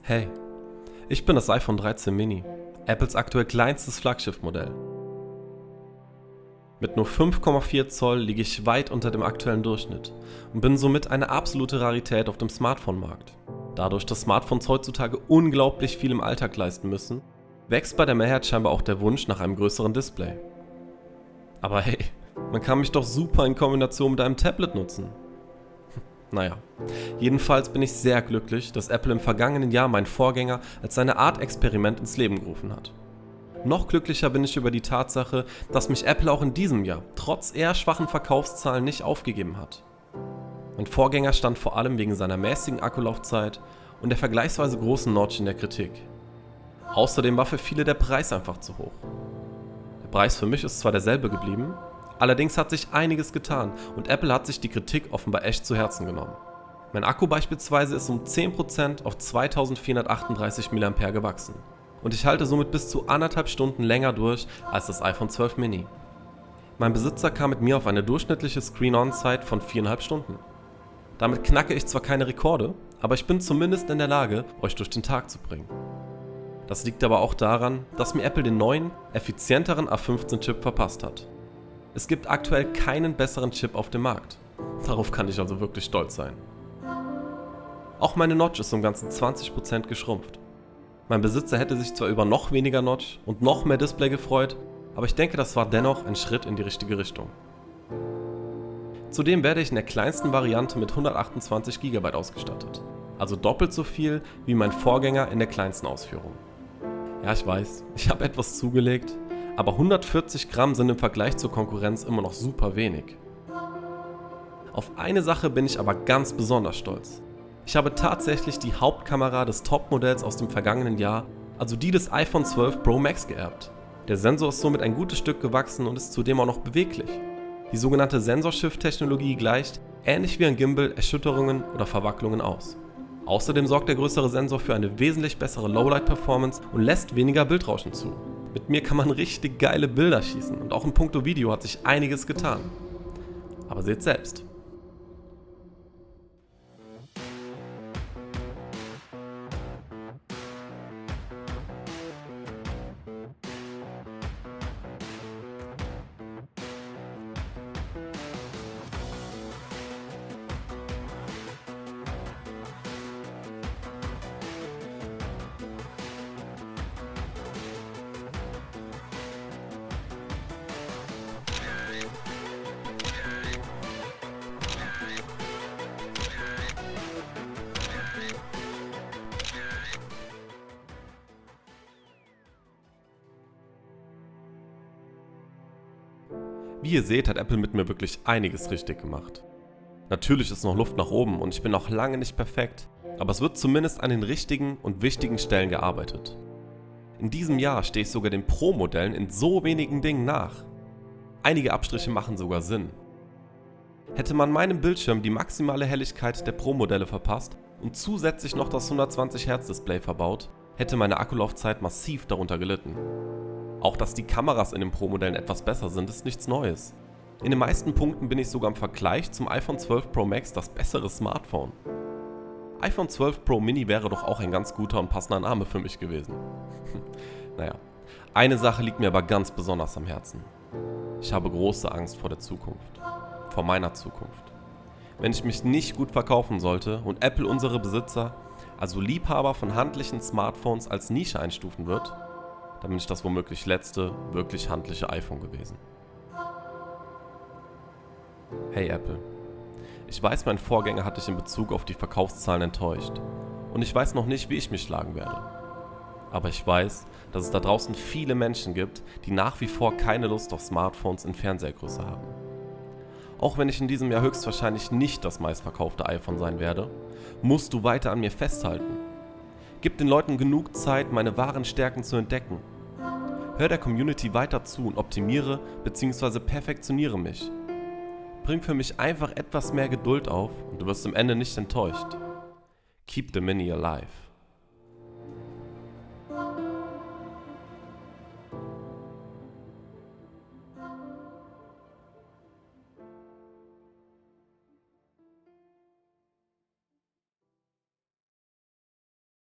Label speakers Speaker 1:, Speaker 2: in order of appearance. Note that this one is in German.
Speaker 1: Hey, ich bin das iPhone 13 Mini, Apples aktuell kleinstes Flaggschiffmodell. Mit nur 5,4 Zoll liege ich weit unter dem aktuellen Durchschnitt und bin somit eine absolute Rarität auf dem Smartphone-Markt. Dadurch, dass Smartphones heutzutage unglaublich viel im Alltag leisten müssen, wächst bei der Mehrheit scheinbar auch der Wunsch nach einem größeren Display. Aber hey, man kann mich doch super in Kombination mit einem Tablet nutzen. Naja, jedenfalls bin ich sehr glücklich, dass Apple im vergangenen Jahr meinen Vorgänger als eine Art Experiment ins Leben gerufen hat. Noch glücklicher bin ich über die Tatsache, dass mich Apple auch in diesem Jahr trotz eher schwachen Verkaufszahlen nicht aufgegeben hat. Mein Vorgänger stand vor allem wegen seiner mäßigen Akkulaufzeit und der vergleichsweise großen Notch in der Kritik. Außerdem war für viele der Preis einfach zu hoch. Der Preis für mich ist zwar derselbe geblieben, allerdings hat sich einiges getan und Apple hat sich die Kritik offenbar echt zu Herzen genommen. Mein Akku beispielsweise ist um 10% auf 2438 mAh gewachsen und ich halte somit bis zu 1,5 Stunden länger durch als das iPhone 12 Mini. Mein Besitzer kam mit mir auf eine durchschnittliche Screen-On-Zeit von 4,5 Stunden. Damit knacke ich zwar keine Rekorde, aber ich bin zumindest in der Lage, euch durch den Tag zu bringen. Das liegt aber auch daran, dass mir Apple den neuen, effizienteren A15-Chip verpasst hat. Es gibt aktuell keinen besseren Chip auf dem Markt. Darauf kann ich also wirklich stolz sein. Auch meine Notch ist um ganzen 20% geschrumpft. Mein Besitzer hätte sich zwar über noch weniger Notch und noch mehr Display gefreut, aber ich denke, das war dennoch ein Schritt in die richtige Richtung. Zudem werde ich in der kleinsten Variante mit 128 GB ausgestattet, also doppelt so viel wie mein Vorgänger in der kleinsten Ausführung. Ja, ich weiß, ich habe etwas zugelegt, aber 140 Gramm sind im Vergleich zur Konkurrenz immer noch super wenig. Auf eine Sache bin ich aber ganz besonders stolz. Ich habe tatsächlich die Hauptkamera des Topmodells aus dem vergangenen Jahr, also die des iPhone 12 Pro Max, geerbt. Der Sensor ist somit ein gutes Stück gewachsen und ist zudem auch noch beweglich. Die sogenannte Sensor-Shift-Technologie gleicht, ähnlich wie ein Gimbal, Erschütterungen oder Verwacklungen aus. Außerdem sorgt der größere Sensor für eine wesentlich bessere Lowlight-Performance und lässt weniger Bildrauschen zu. Mit mir kann man richtig geile Bilder schießen und auch in puncto Video hat sich einiges getan. Aber seht selbst. Wie ihr seht, hat Apple mit mir wirklich einiges richtig gemacht. Natürlich ist noch Luft nach oben und ich bin noch lange nicht perfekt, aber es wird zumindest an den richtigen und wichtigen Stellen gearbeitet. In diesem Jahr stehe ich sogar den Pro-Modellen in so wenigen Dingen nach. Einige Abstriche machen sogar Sinn. Hätte man meinem Bildschirm die maximale Helligkeit der Pro-Modelle verpasst und zusätzlich noch das 120 Hz Display verbaut, hätte meine Akkulaufzeit massiv darunter gelitten. Auch dass die Kameras in den Pro-Modellen etwas besser sind, ist nichts Neues. In den meisten Punkten bin ich sogar im Vergleich zum iPhone 12 Pro Max das bessere Smartphone. iPhone 12 Pro Mini wäre doch auch ein ganz guter und passender Name für mich gewesen. Naja, eine Sache liegt mir aber ganz besonders am Herzen. Ich habe große Angst vor der Zukunft. Vor meiner Zukunft. Wenn ich mich nicht gut verkaufen sollte und Apple unsere Besitzer, also Liebhaber von handlichen Smartphones, als Nische einstufen wird, dann bin ich das womöglich letzte, wirklich handliche iPhone gewesen. Hey Apple, ich weiß, mein Vorgänger hat dich in Bezug auf die Verkaufszahlen enttäuscht und ich weiß noch nicht, wie ich mich schlagen werde. Aber ich weiß, dass es da draußen viele Menschen gibt, die nach wie vor keine Lust auf Smartphones in Fernsehergröße haben. Auch wenn ich in diesem Jahr höchstwahrscheinlich nicht das meistverkaufte iPhone sein werde, musst du weiter an mir festhalten. Gib den Leuten genug Zeit, meine wahren Stärken zu entdecken. Hör der Community weiter zu und optimiere bzw. perfektioniere mich. Bring für mich einfach etwas mehr Geduld auf und du wirst am Ende nicht enttäuscht. Keep the Mini alive.